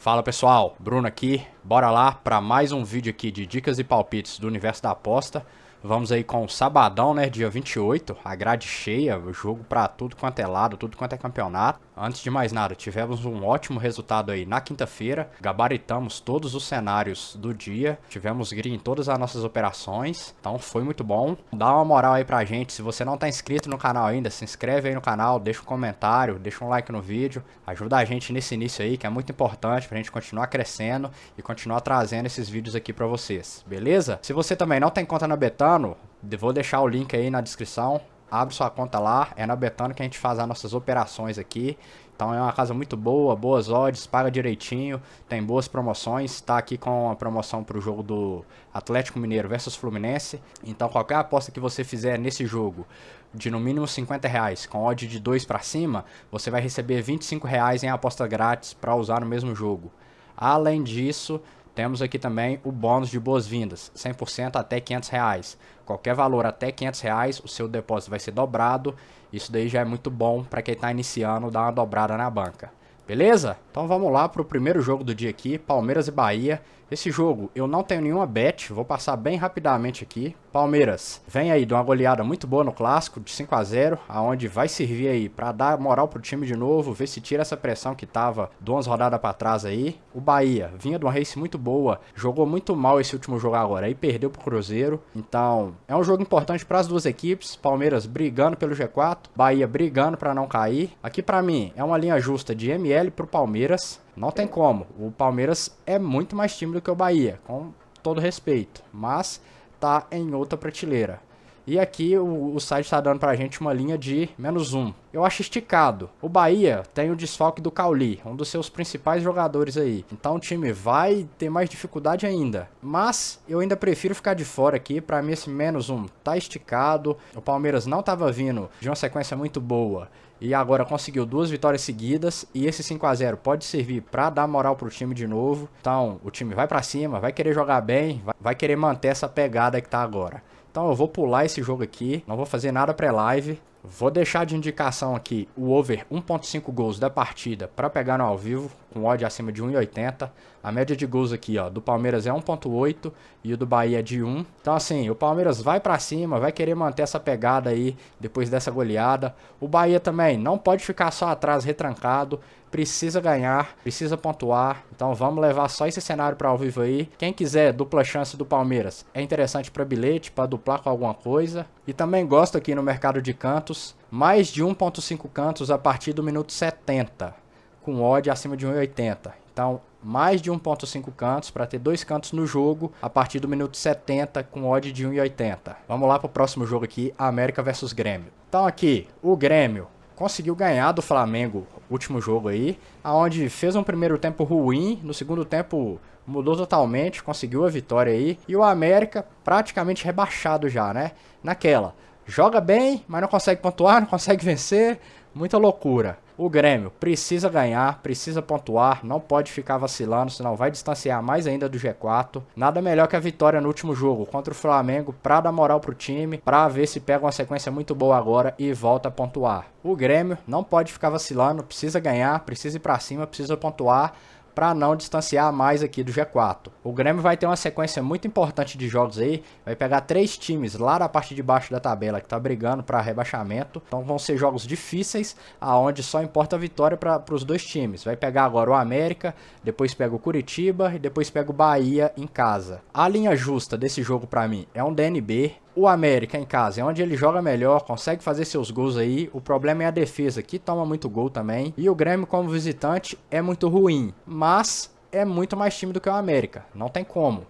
Fala pessoal, Bruno aqui, bora lá para mais um vídeo aqui de dicas e palpites do universo da aposta. Vamos aí com o sabadão, né, dia 28, a grade cheia, o jogo para tudo quanto é lado, tudo quanto é campeonato. Antes de mais nada, tivemos um ótimo resultado aí na quinta-feira, gabaritamos todos os cenários do dia, tivemos green em todas as nossas operações, então foi muito bom. Dá uma moral aí pra gente, se você não tá inscrito no canal ainda, se inscreve aí no canal, deixa um comentário, deixa um like no vídeo, ajuda a gente nesse início aí, que é muito importante pra gente continuar crescendo e continuar trazendo esses vídeos aqui pra vocês, beleza? Se você também não tem conta na Betano, vou deixar o link aí na descrição. Abre sua conta lá, é na Betano que a gente faz as nossas operações aqui. Então é uma casa muito boa, boas odds, paga direitinho, tem boas promoções. Está aqui com a promoção para o jogo do Atlético Mineiro versus Fluminense. Então qualquer aposta que você fizer nesse jogo de no mínimo R$50, com odd de 2 para cima, você vai receber R$25 em aposta grátis para usar no mesmo jogo. Além disso, temos aqui também o bônus de boas-vindas, 100% até R$500. Qualquer valor até R$500, o seu depósito vai ser dobrado. Isso daí já é muito bom para quem está iniciando, dar uma dobrada na banca. Beleza? Então vamos lá para o primeiro jogo do dia aqui, Palmeiras e Bahia. Esse jogo eu não tenho nenhuma bet, vou passar bem rapidamente aqui. Palmeiras vem aí de uma goleada muito boa no Clássico, de 5-0, aonde vai servir aí para dar moral pro time de novo, ver se tira essa pressão que tava de umas rodadas para trás aí. O Bahia vinha de uma race muito boa, jogou muito mal esse último jogo agora, aí perdeu pro Cruzeiro. Então é um jogo importante para as duas equipes, Palmeiras brigando pelo G4, Bahia brigando para não cair. Aqui para mim é uma linha justa de ML pro Palmeiras. Não tem como, o Palmeiras é muito mais time do que o Bahia, com todo respeito, mas tá em outra prateleira. E aqui o site está dando pra gente uma linha de -1. Eu acho esticado. O Bahia tem o desfalque do Cauli, um dos seus principais jogadores aí. Então o time vai ter mais dificuldade ainda. Mas eu ainda prefiro ficar de fora aqui. Pra mim esse -1 tá esticado. O Palmeiras não tava vindo de uma sequência muito boa e agora conseguiu 2 vitórias seguidas. E esse 5-0 pode servir pra dar moral pro time de novo. Então o time vai pra cima, vai querer jogar bem, vai querer manter essa pegada que tá agora. Então eu vou pular esse jogo aqui, não vou fazer nada pré-live. Vou deixar de indicação aqui o over 1.5 gols da partida para pegar no ao vivo, com odd acima de 1,80. A média de gols aqui, ó, do Palmeiras é 1.8 e o do Bahia é de 1. Então assim, o Palmeiras vai para cima, vai querer manter essa pegada aí depois dessa goleada. O Bahia também não pode ficar só atrás retrancado, precisa ganhar, precisa pontuar. Então vamos levar só esse cenário para ao vivo aí. Quem quiser dupla chance do Palmeiras, é interessante para bilhete, para duplar com alguma coisa. E também gosto aqui no mercado de cantos, mais de 1.5 cantos a partir do minuto 70, com odd acima de 1,80. Então mais de 1.5 cantos para ter 2 cantos no jogo a partir do minuto 70 com odd de 1,80. Vamos lá para o próximo jogo aqui, América versus Grêmio. Então aqui, o Grêmio conseguiu ganhar do Flamengo, último jogo aí, aonde fez um primeiro tempo ruim, no segundo tempo mudou totalmente, conseguiu a vitória aí, e o América praticamente rebaixado já, né? Naquela, joga bem, mas não consegue pontuar, não consegue vencer, muita loucura. O Grêmio precisa ganhar, precisa pontuar, não pode ficar vacilando, senão vai distanciar mais ainda do G4. Nada melhor que a vitória no último jogo contra o Flamengo para dar moral pro time, para ver se pega uma sequência muito boa agora e volta a pontuar. O Grêmio não pode ficar vacilando, precisa ganhar, precisa ir para cima, precisa pontuar, para não distanciar mais aqui do G4. O Grêmio vai ter uma sequência muito importante de jogos aí, vai pegar 3 times lá na parte de baixo da tabela que tá brigando para rebaixamento, então vão ser jogos difíceis, aonde só importa a vitória para os 2 times. Vai pegar agora o América, depois pega o Curitiba e depois pega o Bahia em casa. A linha justa desse jogo para mim é um DNB. O América em casa é onde ele joga melhor, consegue fazer seus gols aí. O problema é a defesa, que toma muito gol também. E o Grêmio como visitante é muito ruim, mas é muito mais time do que o América. Não tem como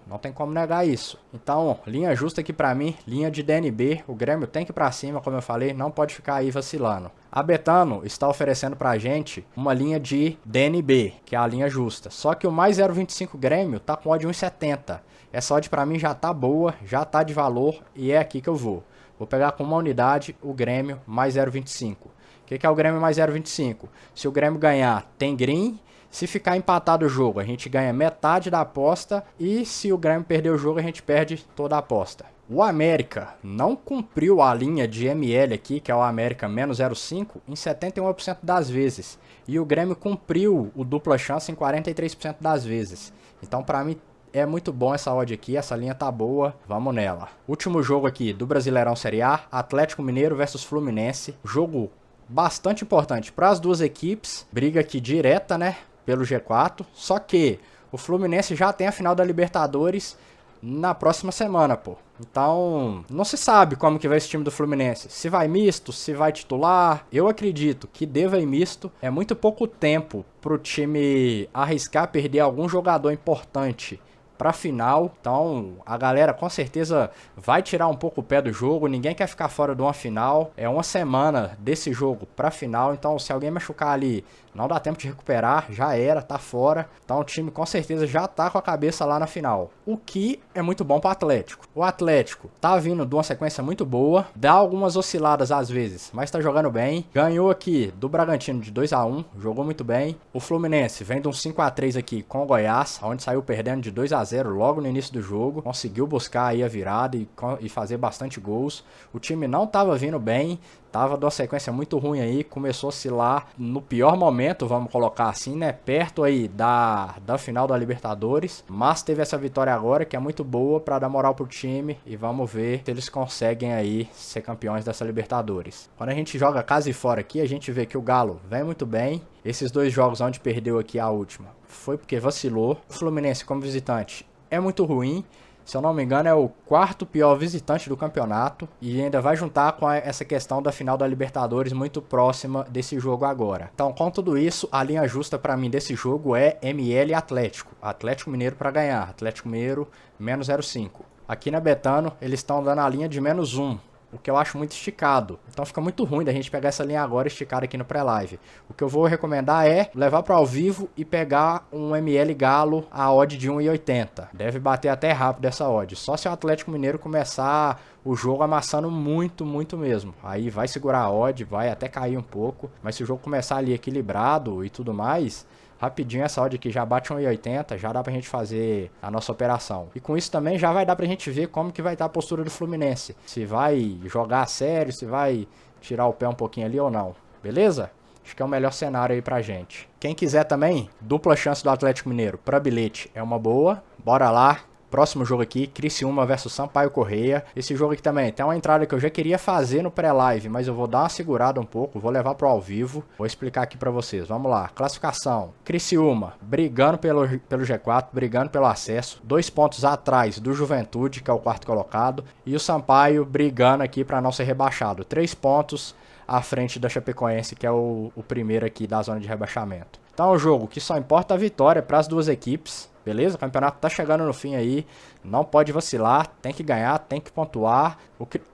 negar isso. Então, linha justa aqui pra mim, linha de DNB. O Grêmio tem que ir pra cima, como eu falei, não pode ficar aí vacilando. A Betano está oferecendo pra gente uma linha de DNB, que é a linha justa. Só que o mais 0,25 Grêmio tá com odd 1,70. Essa odd pra mim já tá boa, já tá de valor e é aqui que eu vou. Vou pegar com uma unidade o Grêmio mais 0,25. O que é o Grêmio mais 0,25? Se o Grêmio ganhar, tem green. Se ficar empatado o jogo, a gente ganha metade da aposta. E se o Grêmio perder o jogo, a gente perde toda a aposta. O América não cumpriu a linha de ML aqui, que é o América menos 0,5, em 71% das vezes. E o Grêmio cumpriu o dupla chance em 43% das vezes. Então, pra mim, é muito bom essa odd aqui, essa linha tá boa, vamos nela. Último jogo aqui do Brasileirão Série A, Atlético Mineiro versus Fluminense. Jogo bastante importante para as duas equipes, briga aqui direta, né, pelo G4. Só que o Fluminense já tem a final da Libertadores na próxima semana, pô. Então, não se sabe como que vai esse time do Fluminense. Se vai misto, se vai titular. Eu acredito que deva ir misto. É muito pouco tempo pro time arriscar perder algum jogador importante pra final. Então, a galera com certeza vai tirar um pouco o pé do jogo. Ninguém quer ficar fora de uma final. É uma semana desse jogo pra final. Então, se alguém machucar ali, não dá tempo de recuperar. Já era, tá fora. Então, o time com certeza já tá com a cabeça lá na final. O que é muito bom pro Atlético. O Atlético tá vindo de uma sequência muito boa. Dá algumas osciladas às vezes, mas tá jogando bem. Ganhou aqui do Bragantino de 2-1. Jogou muito bem. O Fluminense vem de um 5-3 aqui com o Goiás, onde saiu perdendo de 2-0 logo no início do jogo, conseguiu buscar aí a virada e fazer bastante gols. O time não estava vindo bem, tava de uma sequência muito ruim aí, começou a oscilar no pior momento, vamos colocar assim, né, perto aí da final da Libertadores, mas teve essa vitória agora que é muito boa para dar moral pro time e vamos ver se eles conseguem aí ser campeões dessa Libertadores. Quando a gente joga casa e fora aqui, a gente vê que o Galo vem muito bem. Esses dois jogos onde perdeu aqui a última foi porque vacilou. O Fluminense como visitante é muito ruim. Se eu não me engano é o quarto pior visitante do campeonato. E ainda vai juntar com essa questão da final da Libertadores muito próxima desse jogo agora. Então com tudo isso, a linha justa pra mim desse jogo é ML Atlético. Atlético Mineiro pra ganhar. Atlético Mineiro menos 0,5. Aqui na Betano eles estão dando a linha de menos 1. O que eu acho muito esticado. Então fica muito ruim da gente pegar essa linha agora esticada aqui no pré-live. O que eu vou recomendar é levar para ao vivo e pegar um ML Galo a odd de 1,80. Deve bater até rápido essa odd. Só se o Atlético Mineiro começar o jogo amassando muito, muito mesmo. Aí vai segurar a odd, vai até cair um pouco. Mas se o jogo começar ali equilibrado e tudo mais, rapidinho essa odd aqui já bate 1,80, já dá pra gente fazer a nossa operação. E com isso também já vai dar pra gente ver como que vai estar a postura do Fluminense. Se vai jogar a sério, se vai tirar o pé um pouquinho ali ou não. Beleza? Acho que é o melhor cenário aí pra gente. Quem quiser também, dupla chance do Atlético Mineiro pra bilhete é uma boa. Bora lá. Próximo jogo aqui, Criciúma versus Sampaio Corrêa. Esse jogo aqui também tem uma entrada que eu já queria fazer no pré-live, mas eu vou dar uma segurada um pouco, vou levar pro ao vivo. Vou explicar aqui pra vocês, vamos lá. Classificação, Criciúma brigando pelo G4, brigando pelo acesso. 2 pontos atrás do Juventude, que é o quarto colocado. E o Sampaio brigando aqui pra não ser rebaixado. 3 pontos à frente da Chapecoense, que é o primeiro aqui da zona de rebaixamento. Então é um jogo que só importa a vitória para as duas equipes. Beleza? O campeonato tá chegando no fim aí, não pode vacilar, tem que ganhar, tem que pontuar.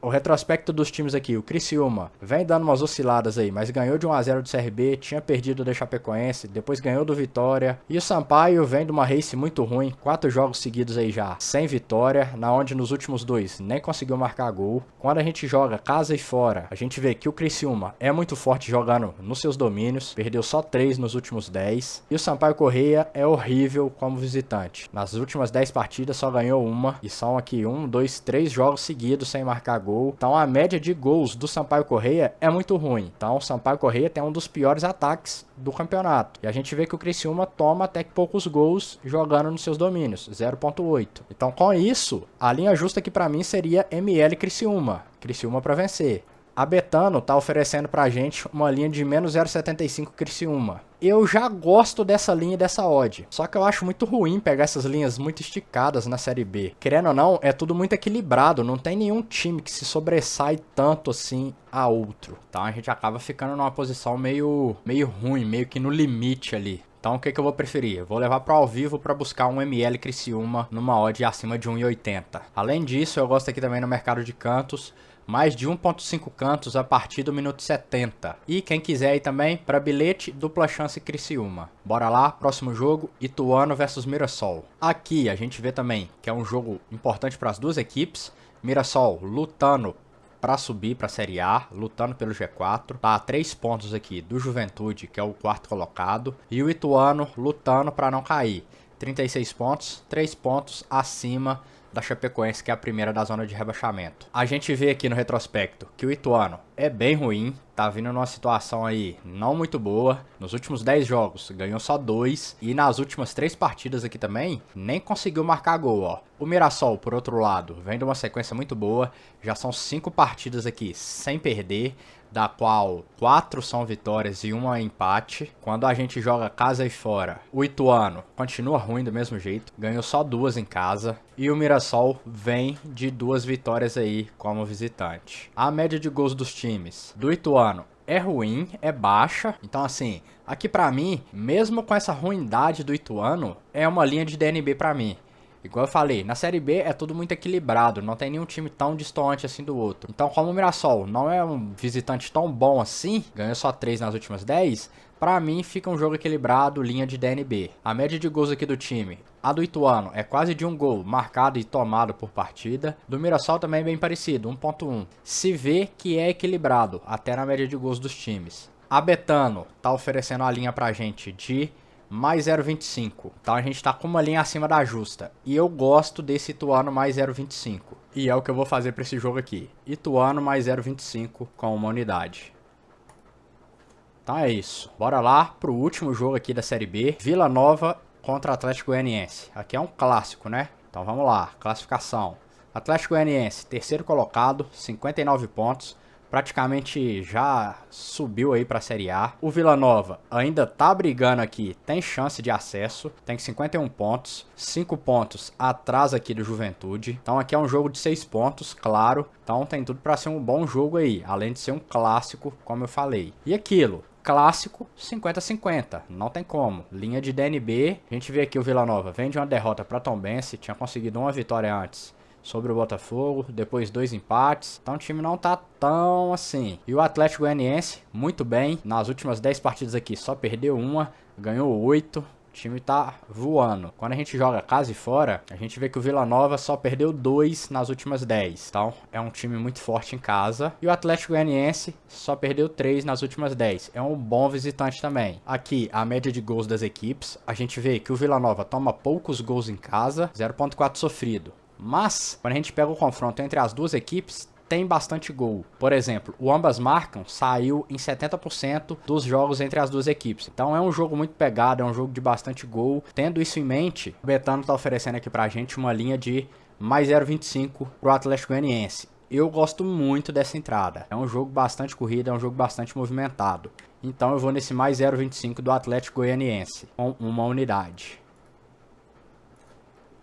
O retrospecto dos times aqui, o Criciúma vem dando umas osciladas aí, mas ganhou de 1-0 do CRB, tinha perdido do Chapecoense, depois ganhou do Vitória. E o Sampaio vem de uma race muito ruim, 4 jogos seguidos aí já, sem vitória, na onde nos últimos 2 nem conseguiu marcar gol. Quando a gente joga casa e fora, a gente vê que o Criciúma é muito forte jogando nos seus domínios, perdeu só 3 nos últimos 10. E o Sampaio Corrêa é horrível como visitante. Nas últimas 10 partidas só ganhou uma, e são aqui 1, 2, 3 jogos seguidos sem marcar gol. Então a média de gols do Sampaio Corrêa é muito ruim. Então o Sampaio Corrêa tem um dos piores ataques do campeonato. E a gente vê que o Criciúma toma até que poucos gols jogando nos seus domínios, 0,8. Então com isso, a linha justa aqui pra mim seria ML Criciúma. Criciúma pra vencer. A Betano tá oferecendo pra gente uma linha de menos 0,75 Criciúma. Eu já gosto dessa linha e dessa odd. Só que eu acho muito ruim pegar essas linhas muito esticadas na Série B. Querendo ou não, é tudo muito equilibrado. Não tem nenhum time que se sobressai tanto assim a outro. Então a gente acaba ficando numa posição meio ruim, meio que no limite ali. Então o que eu vou preferir? Eu vou levar para ao vivo para buscar um ML Criciúma numa odd acima de 1,80. Além disso, eu gosto aqui também no mercado de cantos. Mais de 1,5 cantos a partir do minuto 70. E quem quiser aí também, para bilhete, dupla chance Criciúma. Bora lá, próximo jogo, Ituano versus Mirassol. Aqui a gente vê também que é um jogo importante para as duas equipes. Mirassol lutando para subir para a Série A, lutando pelo G4. Tá a 3 pontos aqui do Juventude, que é o quarto colocado. E o Ituano lutando para não cair. 36 pontos, 3 pontos acima da Chapecoense, que é a primeira da zona de rebaixamento. A gente vê aqui no retrospecto que o Ituano é bem ruim, tá vindo numa situação aí não muito boa. Nos últimos 10 jogos ganhou só 2 e nas últimas 3 partidas aqui também nem conseguiu marcar gol, ó. O Mirassol, por outro lado, vem de uma sequência muito boa, já são 5 partidas aqui sem perder, da qual 4 são vitórias e 1 é empate. Quando a gente joga casa e fora, o Ituano continua ruim do mesmo jeito, ganhou só 2 em casa. E o Mirassol vem de 2 vitórias aí como visitante. A média de gols dos times do Ituano é ruim, é baixa. Então assim, aqui pra mim, mesmo com essa ruindade do Ituano, é uma linha de DNB pra mim. Igual eu falei, na Série B é tudo muito equilibrado, não tem nenhum time tão distante assim do outro. Então, como o Mirassol não é um visitante tão bom assim, ganhou só 3 nas últimas 10, pra mim fica um jogo equilibrado, linha de DNB. A média de gols aqui do time, a do Ituano é quase de 1 gol marcado e tomado por partida. Do Mirassol também é bem parecido, 1.1. Se vê que é equilibrado, até na média de gols dos times. A Betano tá oferecendo a linha pra gente de mais 0,25. Então a gente tá com uma linha acima da justa. E eu gosto desse Ituano mais 0,25. E é o que eu vou fazer pra esse jogo aqui. Ituano mais 0,25 com uma unidade. Então é isso. Bora lá pro último jogo aqui da Série B. Vila Nova contra Atlético Goianiense. Aqui é um clássico, né? Então vamos lá. Classificação. Atlético Goianiense, terceiro colocado, 59 pontos. Praticamente já subiu aí para a Série A. O Vila Nova ainda tá brigando aqui, tem chance de acesso, tem 51 pontos, 5 pontos atrás aqui do Juventude. Então aqui é um jogo de 6 pontos, claro. Então tem tudo para ser um bom jogo aí, além de ser um clássico, como eu falei. E aquilo, clássico 50-50, não tem como. Linha de DNB, a gente vê aqui o Vila Nova vem de uma derrota para Tombense, tinha conseguido uma vitória antes sobre o Botafogo, depois 2 empates, então o time não tá tão assim. E o Atlético Goianiense, muito bem, nas últimas 10 partidas aqui só perdeu 1, ganhou 8, o time tá voando. Quando a gente joga casa e fora, a gente vê que o Vila Nova só perdeu 2 nas últimas 10, então é um time muito forte em casa. E o Atlético Goianiense só perdeu 3 nas últimas 10, é um bom visitante também. Aqui a média de gols das equipes, a gente vê que o Vila Nova toma poucos gols em casa, 0,4 sofrido. Mas, quando a gente pega o confronto entre as duas equipes, tem bastante gol. Por exemplo, o ambas marcam saiu em 70% dos jogos entre as duas equipes. Então é um jogo muito pegado, é um jogo de bastante gol. Tendo isso em mente, o Betano está oferecendo aqui pra gente uma linha de mais 0,25 pro Atlético Goianiense. Eu gosto muito dessa entrada. É um jogo bastante corrido, é um jogo bastante movimentado. Então eu vou nesse mais 0,25 do Atlético Goianiense, com uma unidade.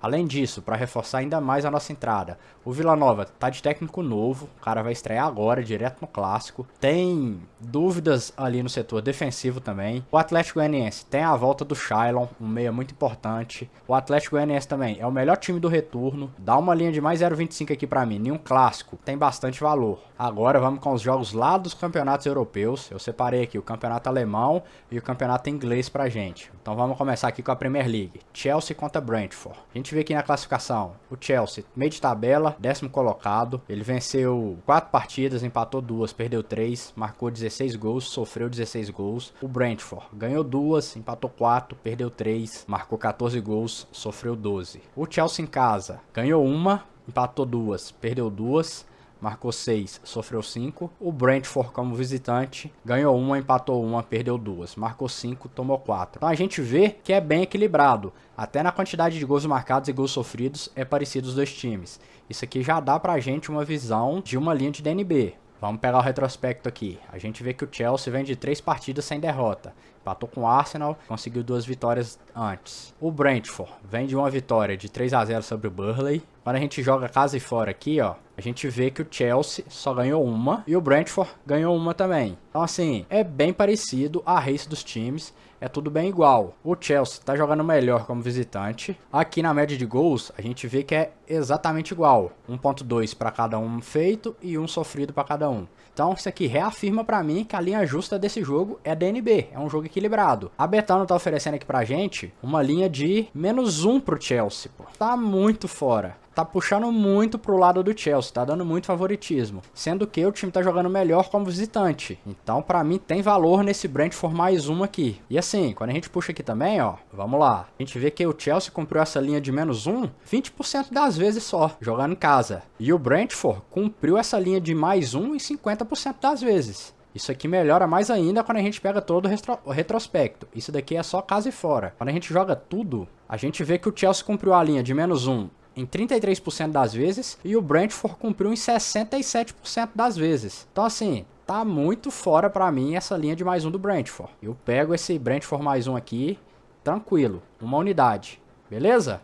Além disso, para reforçar ainda mais a nossa entrada, o Vila Nova tá de técnico novo, o cara vai estrear agora, direto no clássico. Tem dúvidas ali no setor defensivo também. O Atlético Goianiense tem a volta do Shailon, um meia muito importante. O Atlético Goianiense também é o melhor time do retorno. Dá uma linha de mais 0,25 aqui para mim, nenhum clássico, tem bastante valor. Agora vamos com os jogos lá dos campeonatos europeus. Eu separei aqui o campeonato alemão e o campeonato inglês pra gente. Então vamos começar aqui com a Premier League. Chelsea contra Brentford. A gente vê aqui na classificação, o Chelsea, meio de tabela, 10º colocado. Ele venceu 4 partidas, empatou 2, perdeu 3, marcou 16 gols, sofreu 16 gols. O Brentford ganhou 2, empatou 4, perdeu 3, marcou 14 gols, sofreu 12. O Chelsea em casa ganhou 1, empatou 2, perdeu 2, marcou 6, sofreu 5. O Brentford como visitante ganhou 1, empatou 1, perdeu 2, marcou 5, tomou 4. Então a gente vê que é bem equilibrado. Até na quantidade de gols marcados e gols sofridos é parecido os dois times. Isso aqui já dá pra gente uma visão de uma linha de DNB. Vamos pegar o retrospecto aqui. A gente vê que o Chelsea vem de 3 partidas sem derrota. Empatou com o Arsenal, conseguiu 2 vitórias antes. O Brentford vem de uma vitória de 3-0 sobre o Burnley. Quando a gente joga casa e fora aqui, ó, a gente vê que o Chelsea só ganhou 1 e o Brentford ganhou 1 também. Então assim, é bem parecido a race dos times. É tudo bem igual. O Chelsea tá jogando melhor como visitante. Aqui na média de gols, a gente vê que é exatamente igual. 1.2 para cada um feito e 1 sofrido para cada um. Então isso aqui reafirma para mim que a linha justa desse jogo é DNB. É um jogo equilibrado. A Betano tá oferecendo aqui pra gente uma linha de -1 pro Chelsea, pô. Tá muito fora. tá puxando muito pro lado do Chelsea, tá dando muito favoritismo. Sendo que o time tá jogando melhor como visitante. Então, pra mim, tem valor nesse Brentford mais um aqui. E assim, quando a gente puxa aqui também, ó, vamos lá. A gente vê que o Chelsea cumpriu essa linha de -1 20% das vezes só, jogando em casa. E o Brentford cumpriu essa linha de +1 em 50% das vezes. Isso aqui melhora mais ainda quando a gente pega todo o retrospecto. Isso daqui é só casa e fora. Quando a gente joga tudo, a gente vê que o Chelsea cumpriu a linha de -1 em 33% das vezes e o Brentford cumpriu em 67% das vezes. Então assim, tá muito fora pra mim essa linha de +1 do Brentford. Eu pego esse Brentford +1 aqui, tranquilo, uma unidade. Beleza?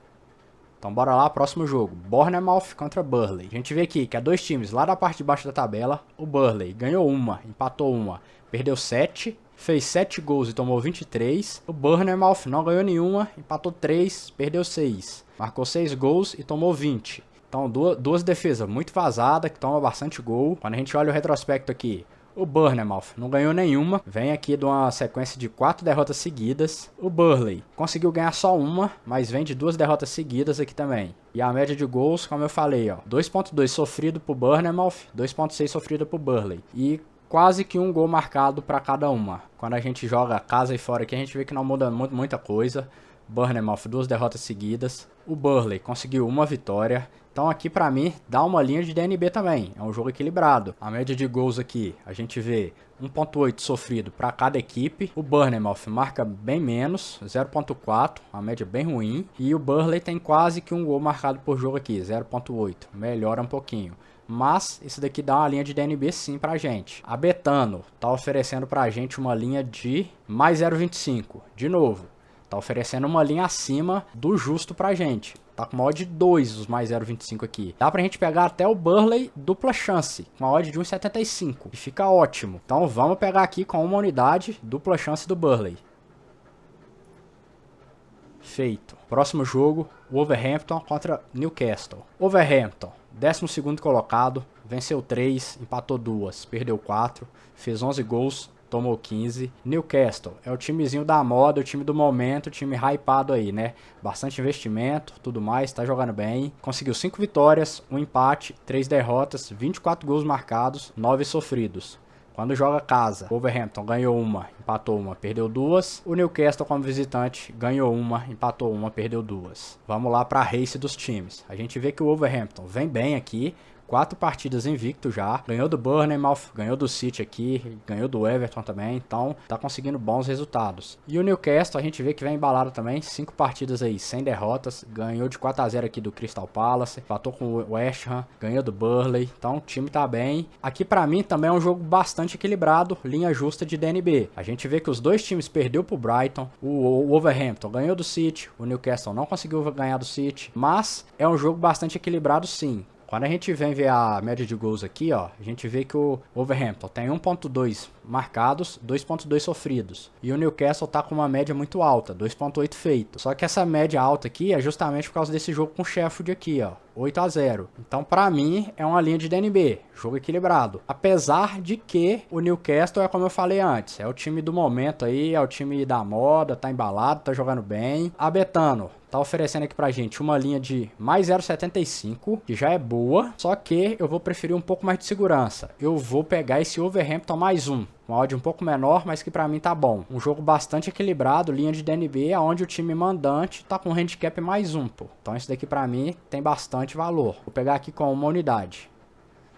Então bora lá, próximo jogo, Bournemouth contra Burnley. A gente vê aqui que é dois times lá da parte de baixo da tabela. O Burnley ganhou uma, empatou uma, perdeu 7, fez 7 gols e tomou 23. O Bournemouth não ganhou nenhuma, empatou 3, perdeu 6. Marcou 6 gols e tomou 20. Então duas defesas muito vazadas, que tomam bastante gol. Quando a gente olha o retrospecto aqui, o Bournemouth não ganhou nenhuma, vem aqui de uma sequência de 4 derrotas seguidas. O Burnley conseguiu ganhar só uma, mas vem de 2 derrotas seguidas aqui também. E a média de gols, como eu falei, ó, 2.2 sofrido pro Bournemouth, 2.6 sofrido pro Burnley. E quase que um gol marcado para cada uma. Quando a gente joga casa e fora aqui, a gente vê que não muda muita coisa. Bournemouth, 2 derrotas seguidas. O Burnley conseguiu uma vitória. Então aqui pra mim dá uma linha de DNB também, é um jogo equilibrado. A média de gols aqui, a gente vê 1.8 sofrido para cada equipe. O Bournemouth marca bem menos, 0.4, uma média bem ruim. E o Burnley tem quase que um gol marcado por jogo aqui, 0.8, melhora um pouquinho. Mas isso daqui dá uma linha de DNB sim pra gente. A Betano tá oferecendo pra gente uma linha de mais 0.25, de novo. Tá oferecendo uma linha acima do justo pra gente. Tá com uma odd de 2 os mais 0.25 aqui. Dá pra gente pegar até o Burnley dupla chance. Com uma odd de 1.75. E fica ótimo. Então vamos pegar aqui com uma unidade dupla chance do Burnley. Feito. Próximo jogo, Wolverhampton contra Newcastle. Wolverhampton, 12º colocado. Venceu 3, empatou 2, perdeu 4. Fez 11 gols. Tomou 15. Newcastle é o timezinho da moda, o time do momento, o time hypado aí, né? Bastante investimento, tudo mais, tá jogando bem. Conseguiu 5 vitórias, 1 empate, 3 derrotas, 24 gols marcados, 9 sofridos. Quando joga casa, Wolverhampton ganhou uma, empatou uma, perdeu 2. O Newcastle como visitante ganhou uma, empatou uma, perdeu 2. Vamos lá para a race dos times. A gente vê que o Wolverhampton vem bem aqui. 4 partidas invicto já, ganhou do Bournemouth, ganhou do City aqui, ganhou do Everton também, então tá conseguindo bons resultados. E o Newcastle a gente vê que vem embalado também, 5 partidas aí sem derrotas, ganhou de 4-0 aqui do Crystal Palace, empatou com o West Ham, ganhou do Burnley, então o time tá bem. Aqui pra mim também é um jogo bastante equilibrado, linha justa de DNB. A gente vê que os dois times perdeu pro Brighton, o Wolverhampton ganhou do City, o Newcastle não conseguiu ganhar do City, mas é um jogo bastante equilibrado sim. Quando a gente vem ver a média de gols aqui, ó, a gente vê que o Wolverhampton tem 1.2 marcados, 2.2 sofridos. E o Newcastle tá com uma média muito alta, 2.8 feito. Só que essa média alta aqui é justamente por causa desse jogo com o Sheffield aqui, ó, 8-0. Então, pra mim, é uma linha de DNB, jogo equilibrado. Apesar de que o Newcastle é como eu falei antes, é o time do momento aí, é o time da moda, tá embalado, tá jogando bem. A Betano tá oferecendo aqui pra gente uma linha de mais 0.75, que já é boa, só que eu vou preferir um pouco mais de segurança. Eu vou pegar esse Wolverhampton mais um. Uma odd um pouco menor, mas que pra mim tá bom. Um jogo bastante equilibrado, linha de DNB, onde o time mandante tá com handicap mais um, pô. Então isso daqui pra mim tem bastante valor. Vou pegar aqui com uma unidade.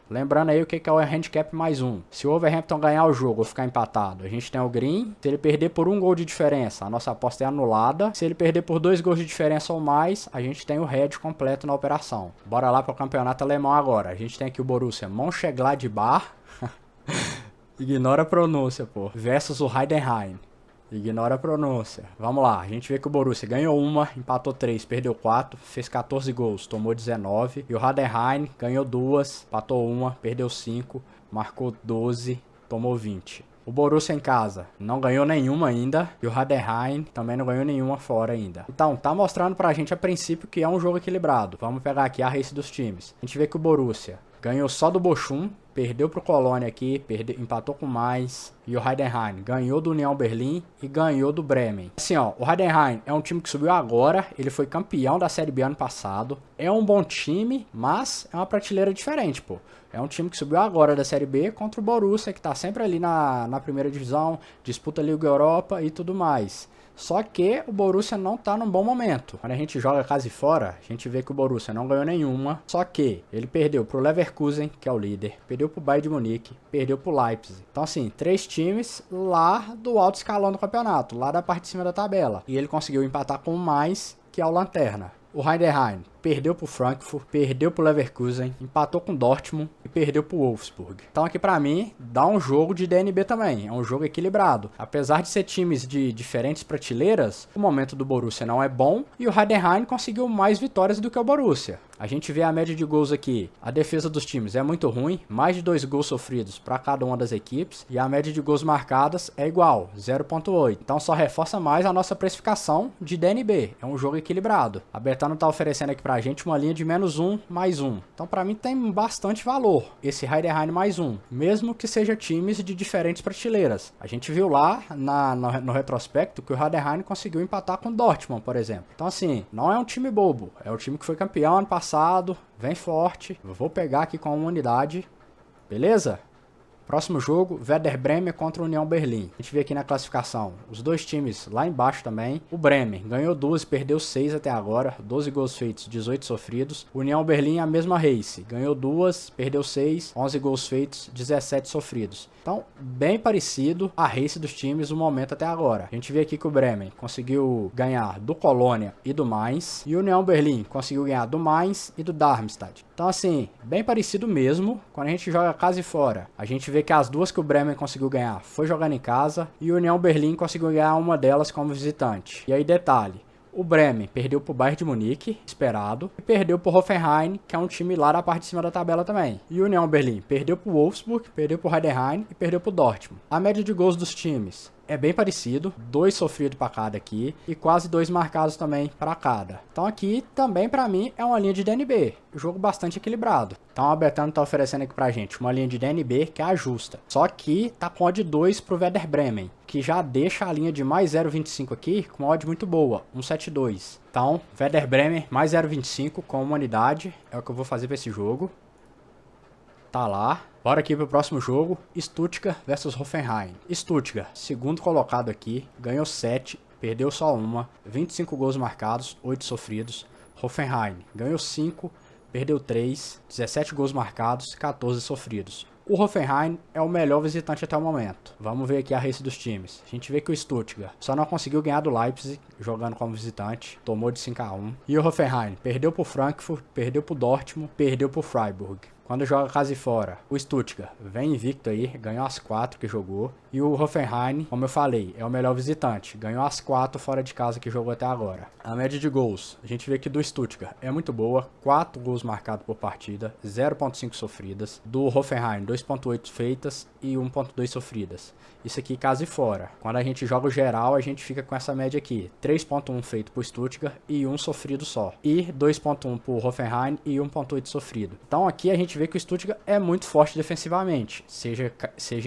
Lembrando aí o que é o handicap mais um. Se o Wolverhampton ganhar o jogo ou ficar empatado, a gente tem o green. Se ele perder por 1 gol de diferença, a nossa aposta é anulada. Se ele perder por 2 gols de diferença ou mais, a gente tem o red completo na operação. Bora lá para o campeonato alemão agora. A gente tem aqui o Borussia Mönchengladbach. Ignora a pronúncia, pô. Versus o Heidenheim. Ignora a pronúncia. Vamos lá. A gente vê que o Borussia ganhou uma, empatou 3, perdeu 4, fez 14 gols, tomou 19. E o Heidenheim ganhou 2, empatou uma, perdeu 5, marcou 12, tomou 20. O Borussia em casa não ganhou nenhuma ainda. E o Heidenheim também não ganhou nenhuma fora ainda. Então, tá mostrando pra gente a princípio que é um jogo equilibrado. Vamos pegar aqui a race dos times. A gente vê que o Borussia ganhou só do Bochum, perdeu pro Colônia aqui, empatou com mais. E o Heidenheim ganhou do União Berlim e ganhou do Bremen. Assim, ó, o Heidenheim é um time que subiu agora, ele foi campeão da Série B ano passado. É um bom time, mas é uma prateleira diferente, pô. É um time que subiu agora da Série B contra o Borussia, que tá sempre ali na primeira divisão, disputa a Liga Europa e tudo mais. Só que o Borussia não tá num bom momento. Quando a gente joga casa e fora, a gente vê que o Borussia não ganhou nenhuma. Só que ele perdeu pro Leverkusen, que é o líder, perdeu pro Bayern de Munique, perdeu pro Leipzig. Então assim, 3 times lá do alto escalão do campeonato, lá da parte de cima da tabela. E ele conseguiu empatar com o mais, que é o Lanterna. O Heidenheim perdeu pro Frankfurt, perdeu pro Leverkusen, empatou com o Dortmund e perdeu pro Wolfsburg. Então aqui pra mim, dá um jogo de DNB também, é um jogo equilibrado. Apesar de ser times de diferentes prateleiras, o momento do Borussia não é bom e o Heidenheim conseguiu mais vitórias do que o Borussia. A gente vê a média de gols aqui, a defesa dos times é muito ruim, mais de 2 gols sofridos para cada uma das equipes, e a média de gols marcadas é igual, 0.8. Então só reforça mais a nossa precificação de DNB, é um jogo equilibrado. A Betano tá oferecendo aqui pra gente uma linha de -1, +1. Então pra mim tem bastante valor esse Heidenheim +1, mesmo que seja times de diferentes prateleiras. A gente viu lá no retrospecto que o Heidenheim conseguiu empatar com o Dortmund, por exemplo. Então assim, não é um time bobo, é o time que foi campeão ano passado, vem forte. Vou pegar aqui com uma unidade, beleza? Próximo jogo, Werder Bremen contra o União Berlim. A gente vê aqui na classificação os dois times lá embaixo também. O Bremen ganhou 12, perdeu 6 até agora. 12 gols feitos, 18 sofridos. O União Berlim a mesma race. Ganhou 2, perdeu 6, 11 gols feitos, 17 sofridos. Então, bem parecido a race dos times no momento até agora. A gente vê aqui que o Bremen conseguiu ganhar do Colônia e do Mainz. E o União Berlim conseguiu ganhar do Mainz e do Darmstadt. Então, assim, bem parecido mesmo. Quando a gente joga casa e fora, a gente vê que as duas que o Bremen conseguiu ganhar foi jogando em casa e o União Berlim conseguiu ganhar uma delas como visitante. E aí, detalhe, o Bremen perdeu pro Bayern de Munique, esperado, e perdeu pro Hoffenheim, que é um time lá da parte de cima da tabela também. E o União Berlim perdeu pro Wolfsburg, perdeu pro Heidenheim e perdeu pro Dortmund. A média de gols dos times é bem parecido, 2 sofridos para cada aqui e quase 2 marcados também para cada. Então aqui também para mim é uma linha de DNB, jogo bastante equilibrado. Então a Betano tá oferecendo aqui pra gente uma linha de DNB que é a justa. Só que tá com odd 2 pro Werder Bremen, que já deixa a linha de mais 0,25 aqui com uma odd muito boa, 1,72. Então Werder Bremen mais 0,25 com uma unidade é o que eu vou fazer para esse jogo. Tá lá. Bora aqui pro próximo jogo, Stuttgart versus Hoffenheim. Stuttgart, segundo colocado aqui, ganhou 7, perdeu só uma, 25 gols marcados, 8 sofridos. Hoffenheim ganhou 5, perdeu 3, 17 gols marcados, 14 sofridos. O Hoffenheim é o melhor visitante até o momento. Vamos ver aqui a race dos times. A gente vê que o Stuttgart só não conseguiu ganhar do Leipzig, jogando como visitante. Tomou de 5-1. E o Hoffenheim perdeu pro Frankfurt, perdeu pro Dortmund, perdeu pro Freiburg. Quando joga casa e fora, o Stuttgart vem invicto aí, ganhou as 4 que jogou. E o Hoffenheim, como eu falei, é o melhor visitante. Ganhou as 4 fora de casa que jogou até agora. A média de gols, a gente vê que do Stuttgart é muito boa. 4 gols marcados por partida, 0.5 sofridas. Do Hoffenheim, 2.8 feitas e 1.2 sofridas. Isso aqui casa e fora. Quando a gente joga o geral, a gente fica com essa média aqui. 3.1 feito por Stuttgart e 1 sofrido só. E 2.1 por Hoffenheim e 1.8 sofrido. Então aqui a gente vê que o Stuttgart é muito forte defensivamente, seja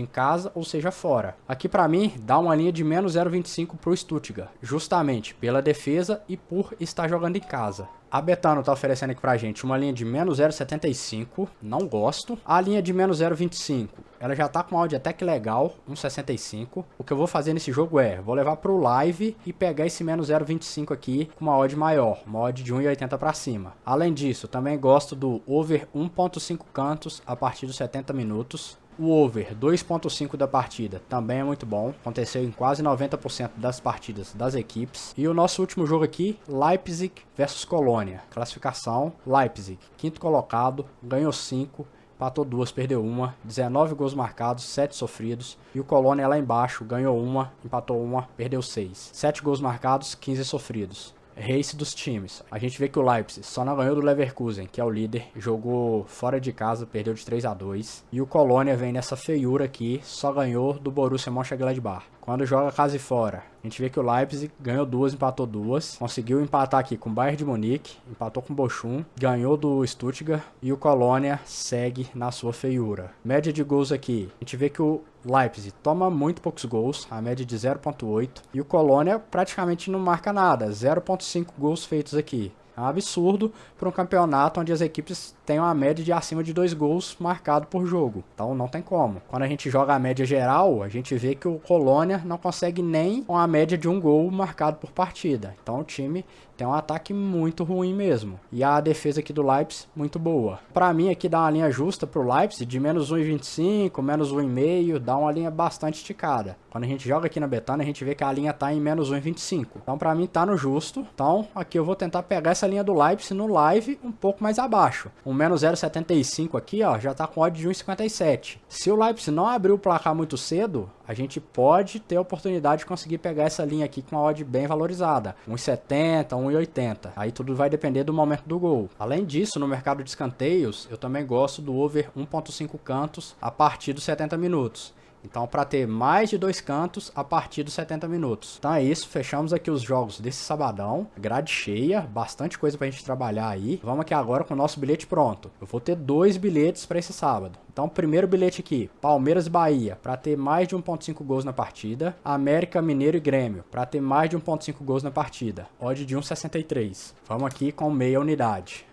em casa ou seja fora. Aqui pra mim dá uma linha de menos 0.25 pro Stuttgart, justamente pela defesa e por estar jogando em casa. A Betano tá oferecendo aqui pra gente uma linha de menos 0.75, não gosto. A linha de menos 0.25, ela já tá com uma odd até que legal, 1.65. O que eu vou fazer nesse jogo vou levar pro live e pegar esse menos 0.25 aqui com uma odd maior, uma odd de 1.80 pra cima. Além disso, também gosto do over 1.5 cantos a partir dos 70 minutos. O over 2.5 da partida também é muito bom, aconteceu em quase 90% das partidas das equipes. E o nosso último jogo aqui, Leipzig versus Colônia. Classificação, Leipzig, quinto colocado, ganhou 5, empatou 2, perdeu 1, 19 gols marcados, 7 sofridos. E o Colônia lá embaixo, ganhou 1, empatou 1, perdeu 6. 7 gols marcados, 15 sofridos. Race dos times. A gente vê que o Leipzig só não ganhou do Leverkusen, que é o líder, jogou fora de casa, perdeu de 3-2. E o Colônia vem nessa feiura aqui, só ganhou do Borussia Mönchengladbach. quando joga casa e fora, a gente vê que o Leipzig ganhou 2, empatou 2. Conseguiu empatar aqui com o Bayern de Munique, empatou com o Bochum, ganhou do Stuttgart e o Colônia segue na sua feiura. Média de gols aqui, a gente vê que o Leipzig toma muito poucos gols, a média de 0.8. E o Colônia praticamente não marca nada, 0.5 gols feitos aqui. É um absurdo para um campeonato onde as equipes têm uma média de acima de 2 gols marcado por jogo. Então não tem como. Quando a gente joga a média geral, a gente vê que o Colônia não consegue nem uma média de 1 gol marcado por partida. Então o time tem um ataque muito ruim mesmo. E a defesa aqui do Leipzig, muito boa. Para mim aqui dá uma linha justa para o Leipzig de menos 1,25, menos 1,5, dá uma linha bastante esticada. Quando a gente joga aqui na Betano, a gente vê que a linha tá em menos 1,25. Então para mim tá no justo. Então aqui eu vou tentar pegar essa linha do Leipzig no live um pouco mais abaixo. Um menos 0,75 aqui, ó, já tá com odd de 1,57. Se o Leipzig não abrir o placar muito cedo, a gente pode ter a oportunidade de conseguir pegar essa linha aqui com uma odd bem valorizada. 1,70, 1,80. Aí tudo vai depender do momento do gol. Além disso, no mercado de escanteios, eu também gosto do over 1,5 cantos a partir dos 70 minutos. Então, para ter mais de 2 cantos a partir dos 70 minutos. Então é isso, fechamos aqui os jogos desse sabadão. Grade cheia, bastante coisa pra gente trabalhar aí. Vamos aqui agora com o nosso bilhete pronto. Eu vou ter 2 bilhetes para esse sábado. Então, primeiro bilhete aqui, Palmeiras e Bahia, para ter mais de 1.5 gols na partida. América, Mineiro e Grêmio, para ter mais de 1.5 gols na partida. Odd de 1,63. Vamos aqui com meia unidade.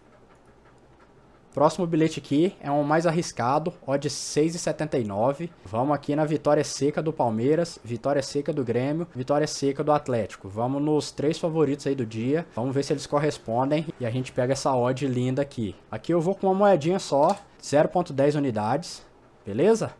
Próximo bilhete aqui é um mais arriscado, odd 6,79. Vamos aqui na vitória seca do Palmeiras, vitória seca do Grêmio, vitória seca do Atlético. Vamos nos 3 favoritos aí do dia. Vamos ver se eles correspondem e a gente pega essa odd linda aqui. Aqui eu vou com uma moedinha só, 0.10 unidades, beleza?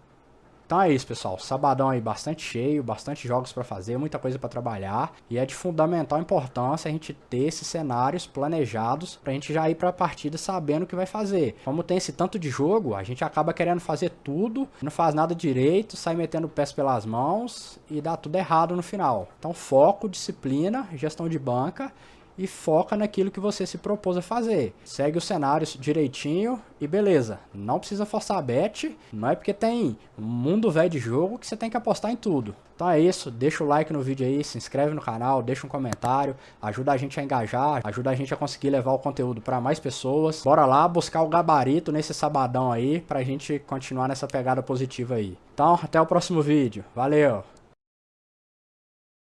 Então é isso, pessoal. Sabadão aí bastante cheio, bastante jogos para fazer, muita coisa para trabalhar. E é de fundamental importância a gente ter esses cenários planejados pra gente já ir pra partida sabendo o que vai fazer. Como tem esse tanto de jogo, a gente acaba querendo fazer tudo, não faz nada direito, sai metendo o pés pelas mãos e dá tudo errado no final. Então foco, disciplina, gestão de banca e foca naquilo que você se propôs a fazer. Segue os cenários direitinho e beleza. Não precisa forçar a bet, não é porque tem um mundo velho de jogo que você tem que apostar em tudo. Então é isso, deixa o like no vídeo aí, se inscreve no canal, deixa um comentário, ajuda a gente a engajar, ajuda a gente a conseguir levar o conteúdo para mais pessoas. Bora lá buscar o gabarito nesse sabadão aí pra gente continuar nessa pegada positiva aí. Então, até o próximo vídeo. Valeu!